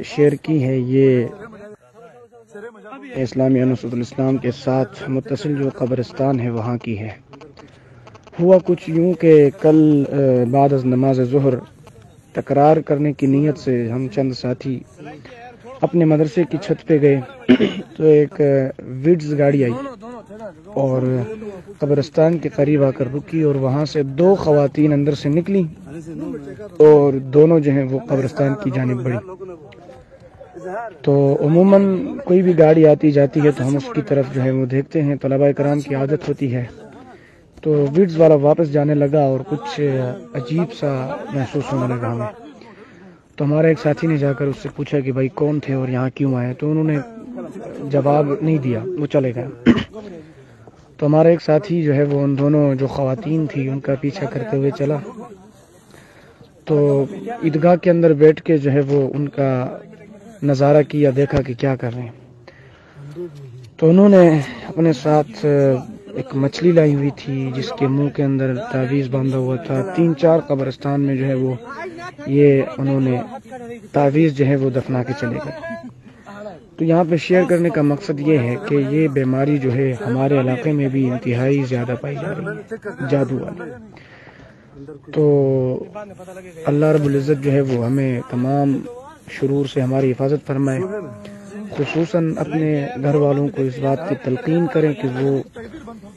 Share کی ہے یہ اسلامیہ نصرت الاسلام کے ساتھ متصل جو قبرستان ہے وہاں کی ہے۔ ہوا کچھ یوں کہ کل بعد از نماز ظہر تکرار کرنے کی نیت سے ہم چند ساتھی اپنے مدرسے کی چھت پہ گئے تو ایک وڈز گاڑی آئی اور قبرستان کے قریب آ کر رکی اور وہاں سے دو خواتین اندر سے نکلی اور دونوں جو ہیں وہ قبرستان کی جانب بڑھی۔ تو عموماً کوئی بھی گاڑی آتی جاتی ہے تو ہم اس کی طرف جو ہے وہ دیکھتے ہیں، طلباء کرام کی عادت ہوتی ہے۔ تو وڈز والا واپس جانے لگا اور کچھ عجیب سا محسوس ہونے لگا ہمیں۔ تو ہمارا ایک ساتھی نے جا کر اس سے پوچھا کہ بھائی کون تھے اور یہاں کیوں آئے، تو انہوں نے جواب نہیں دیا، وہ چلے گئے۔ تو ہمارا ایک ساتھی جو ہے وہ ان دونوں جو خواتین تھی ان کا پیچھا کرتے ہوئے چلا، تو عیدگاہ کے اندر بیٹھ کے جو ہے وہ ان کا نظارہ کیا، دیکھا کہ کیا کر رہے ہیں۔ تو انہوں نے اپنے ساتھ ایک مچھلی لائی ہوئی تھی جس کے منہ کے اندر تعویذ باندھا ہوا تھا۔ 3-4 قبرستان میں جو ہے وہ یہ انہوں نے تعویذ جو ہے وہ دفنا کے چلے گئے۔ تو یہاں پہ شیئر کرنے کا مقصد یہ ہے کہ یہ بیماری جو ہے ہمارے علاقے میں بھی انتہائی زیادہ پائی جا رہی ہے، جادو والی۔ تو اللہ رب العزت جو ہے وہ ہمیں تمام شرور سے ہماری حفاظت فرمائے، خصوصاً اپنے گھر والوں کو اس بات کی تلقین کریں کہ وہ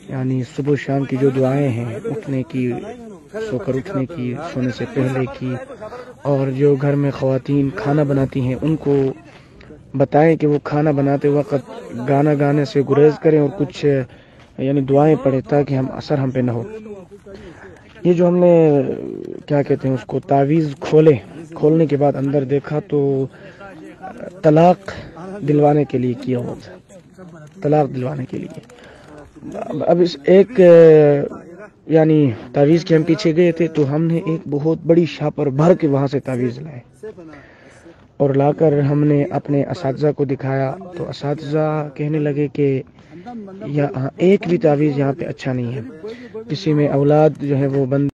یعنی صبح و شام کی جو دعائیں ہیں، اٹھنے کی، سو کر اٹھنے کی، سونے سے پہلے کی، اور جو گھر میں خواتین کھانا بناتی ہیں ان کو بتائیں کہ وہ کھانا بناتے وقت گانا گانے سے گریز کریں اور کچھ یعنی دعائیں پڑھیں تاکہ اثر ہم پہ نہ ہو۔ یہ جو ہم نے کیا کہتے ہیں اس کو تعویذ کھولنے کے بعد اندر دیکھا تو طلاق دلوانے کے لیے کیا ہوا تھا، طلاق دلوانے کے لیے۔ اب اس ایک یعنی تعویذ کے ہم پیچھے گئے تھے تو ہم نے ایک بہت بڑی شاپر بھر کے وہاں سے تعویذ لائے اور لا کر ہم نے اپنے اساتذہ کو دکھایا، تو اساتذہ کہنے لگے کہ ایک بھی تعویذ یہاں پہ اچھا نہیں ہے، کسی میں اولاد جو ہے وہ بند